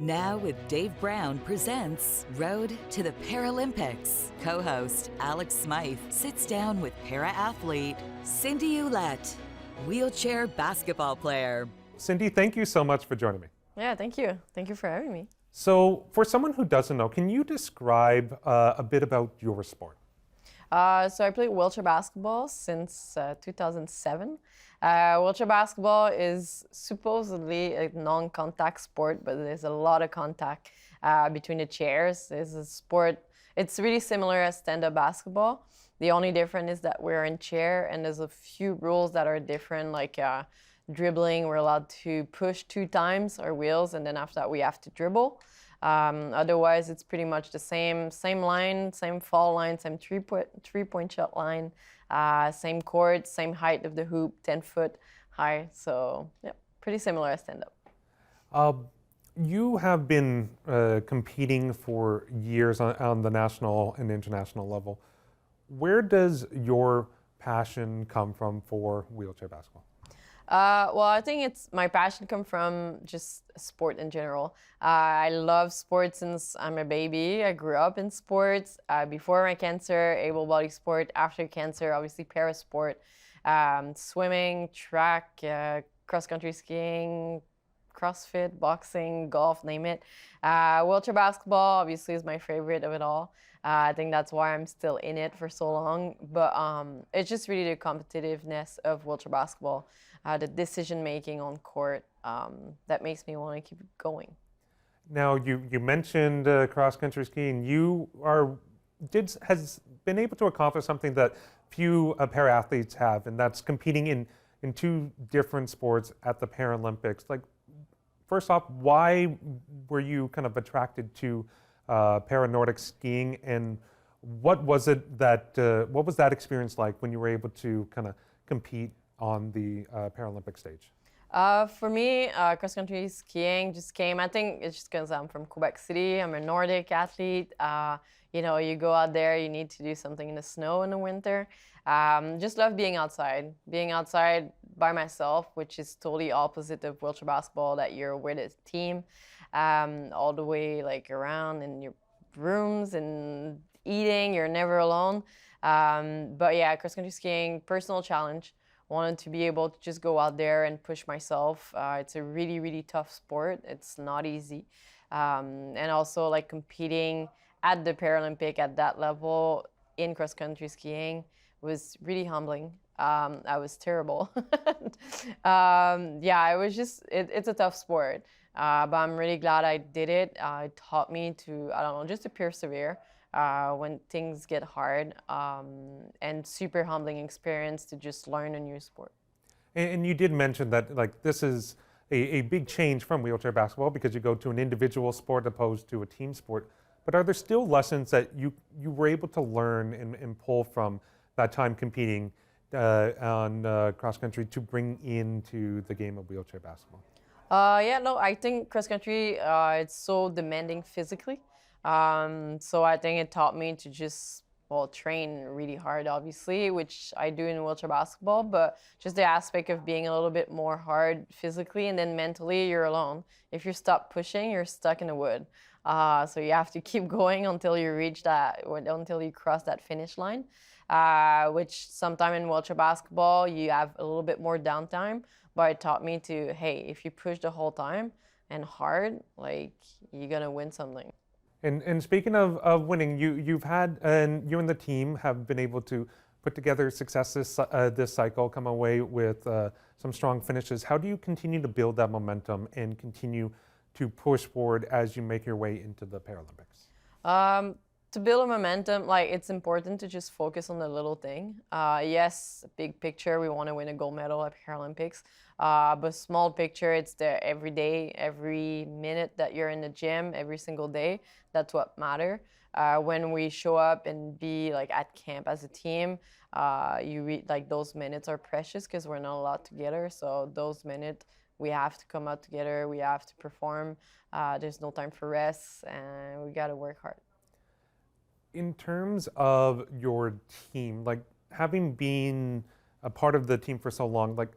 Now with Dave Brown presents Road to the Paralympics. Co-host Alex Smyth sits down with para-athlete Cindy Ouellet, wheelchair basketball player. Cindy, thank you so much for joining me. Yeah, thank you. Thank you for having me. So for someone who doesn't know, can you describe a bit about your sport? So I played wheelchair basketball since 2007. Wheelchair basketball is supposedly a non-contact sport, but there's a lot of contact between the chairs. It's a sport, it's really similar as stand-up basketball. The only difference is that we're in chair and there's a few rules that are different, like dribbling, we're allowed to push 2 times our wheels, and then after that we have to dribble. Otherwise, it's pretty much the same line, same fall line, same three-point shot line, same court, same height of the hoop, 10 foot high. So yeah, pretty similar as stand-up. You have been competing for years on the national and international level. Where does your passion come from for wheelchair basketball? Well, I think it's my passion come from just sport in general. I love sports since I'm a baby. I grew up in sports. Before my cancer, able-bodied sport. After cancer, obviously para-sport. Swimming, track, cross-country skiing, CrossFit, boxing, golf, name it. Wheelchair basketball, obviously, is my favorite of it all. I think that's why I'm still in it for so long. But it's just really the competitiveness of wheelchair basketball, the decision-making on court, that makes me want to keep going. Now, you mentioned cross-country skiing. You has been able to accomplish something that few para-athletes have, and that's competing in 2 different sports at the Paralympics. Like, first off, why were you kind of attracted to para-Nordic skiing, and what was that experience like when you were able to kind of compete on the Paralympic stage? For me, cross-country skiing just came, I think it's just because I'm from Quebec City. I'm a Nordic athlete. You know, you go out there, you need to do something in the snow in the winter. Just love being outside by myself, which is totally opposite of wheelchair basketball, that you're with a team all the way like around in your rooms and eating, you're never alone. But yeah, cross-country skiing, personal challenge. Wanted to be able to just go out there and push myself. It's a really, really tough sport. It's not easy. And also like competing at the Paralympic at that level in cross-country skiing was really humbling. I was terrible. Yeah, it was just, it's a tough sport. But I'm really glad I did it. It taught me to, I don't know, just to persevere when things get hard, and super humbling experience to just learn a new sport. And you did mention that like this is a big change from wheelchair basketball because you go to an individual sport opposed to a team sport. But are there still lessons that you were able to learn and pull from that time competing on cross country to bring into the game of wheelchair basketball? Yeah, no, I think cross country, it's so demanding physically. So I think it taught me to just, well, train really hard, obviously, which I do in wheelchair basketball, but just the aspect of being a little bit more hard physically, and then mentally you're alone. If you stop pushing, you're stuck in the wood. So you have to keep going until you reach that, until you cross that finish line, which sometime in wheelchair basketball, you have a little bit more downtime, but it taught me to, hey, if you push the whole time and hard, like, you're gonna win something. And speaking of winning, you and the team have been able to put together success this cycle, come away with some strong finishes. How do you continue to build that momentum and continue to push forward as you make your way into the Paralympics? To build a momentum, like, it's important to just focus on the little thing. Yes, big picture, we want to win a gold medal at Paralympics. But small picture, it's the every day, every minute that you're in the gym, every single day. That's what matter. When we show up and be like at camp as a team, like those minutes are precious because we're not allowed together. So those minutes, we have to come out together. We have to perform. There's no time for rest, and we got to work hard. In terms of your team, like having been a part of the team for so long, like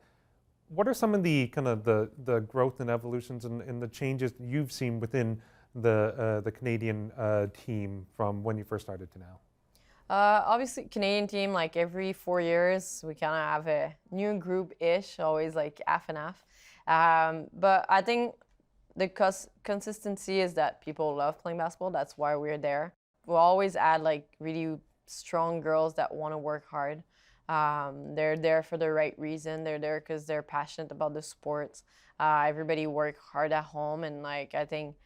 What are some of the kind of the growth and evolutions and the changes you've seen within the Canadian team from when you first started to now? Obviously, Canadian team, like every 4 years, we kind of have a new group-ish, always like half and half. But I think the consistency is that people love playing basketball. That's why we're there. We'll always add like really strong girls that want to work hard. They're there for the right reason. They're there because they're passionate about the sports. Everybody work hard at home, and like I think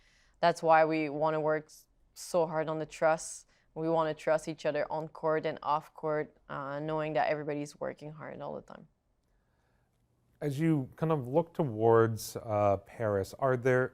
that's why we want to work so hard on the trust. We want to trust each other on court and off court, knowing that everybody's working hard all the time. As you kind of look towards Paris, are there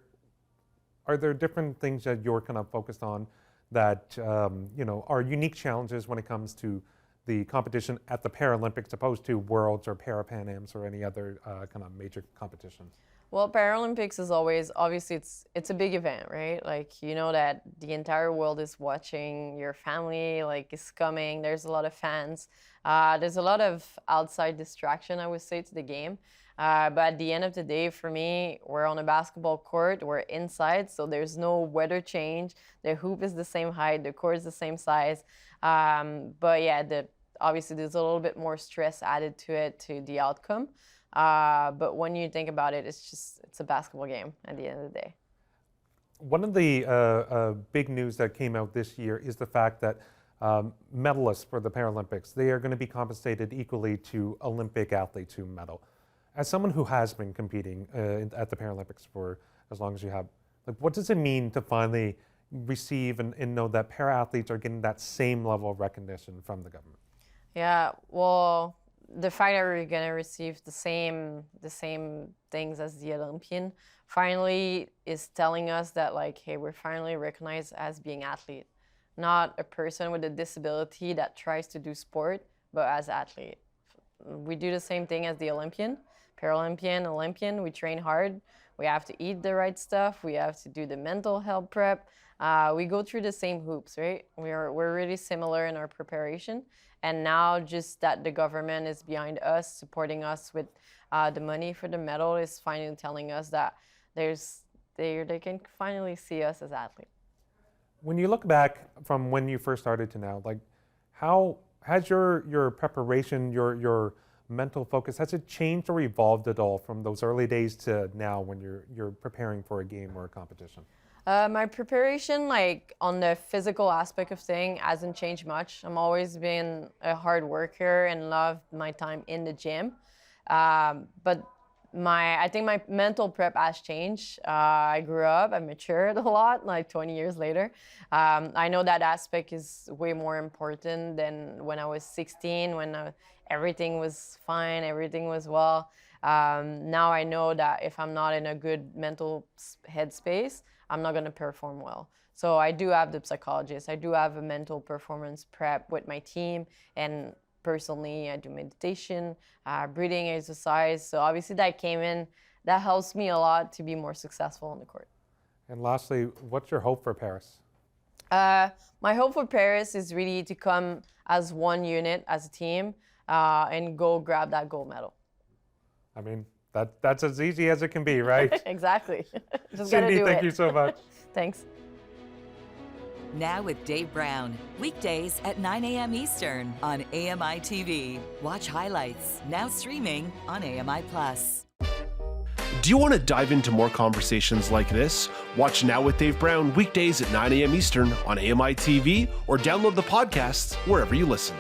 different things that you're kind of focused on that are unique challenges when it comes to the competition at the Paralympics, opposed to Worlds or Para-Pan Ams or any other kind of major competitions? Well, Paralympics is always, obviously it's a big event, right? Like, you know that the entire world is watching, your family like is coming, there's a lot of fans. There's a lot of outside distraction, I would say, to the game. But at the end of the day, for me, we're on a basketball court, we're inside, so there's no weather change. The hoop is the same height, the court is the same size. But yeah, obviously there's a little bit more stress added to it, to the outcome. But when you think about it, it's a basketball game at the end of the day. One of the big news that came out this year is the fact that medalists for the Paralympics, they are going to be compensated equally to Olympic athletes who medal. As someone who has been competing at the Paralympics for as long as you have, like, what does it mean to finally receive and know that para-athletes are getting that same level of recognition from the government? Yeah, well, the fact that we're gonna receive the same things as the Olympian finally is telling us that, like, hey, we're finally recognized as being athlete, not a person with a disability that tries to do sport, but as athlete. We do the same thing as the Olympian, Paralympian, Olympian. We train hard. We have to eat the right stuff. We have to do the mental health prep. We go through the same hoops, right? We're really similar in our preparation. And now just that the government is behind us, supporting us with the money for the medal, is finally telling us that they can finally see us as athletes. When you look back from when you first started to now, like, how has your preparation, your mental focus, has it changed or evolved at all from those early days to now when you're preparing for a game or a competition? My preparation, like on the physical aspect of things, hasn't changed much. I'm always been a hard worker and love my time in the gym. But I think my mental prep has changed. I grew up, I matured a lot, like 20 years later. I know that aspect is way more important than when I was 16, when everything was fine, everything was well. Now I know that if I'm not in a good mental headspace, I'm not going to perform well. So I do have the psychologist. I do have a mental performance prep with my team, and personally, I do meditation, breathing exercise. So obviously that came in. That helps me a lot to be more successful on the court. And lastly, what's your hope for Paris? My hope for Paris is really to come as one unit, as a team, and go grab that gold medal. I mean, that's as easy as it can be, right? Exactly. Just Cindy, thank you so much. Thanks. Now with Dave Brown, weekdays at 9 a.m. Eastern on AMI-TV. Watch highlights, now streaming on AMI+. Do you want to dive into more conversations like this? Watch Now with Dave Brown weekdays at 9 a.m. Eastern on AMI-TV or download the podcasts wherever you listen.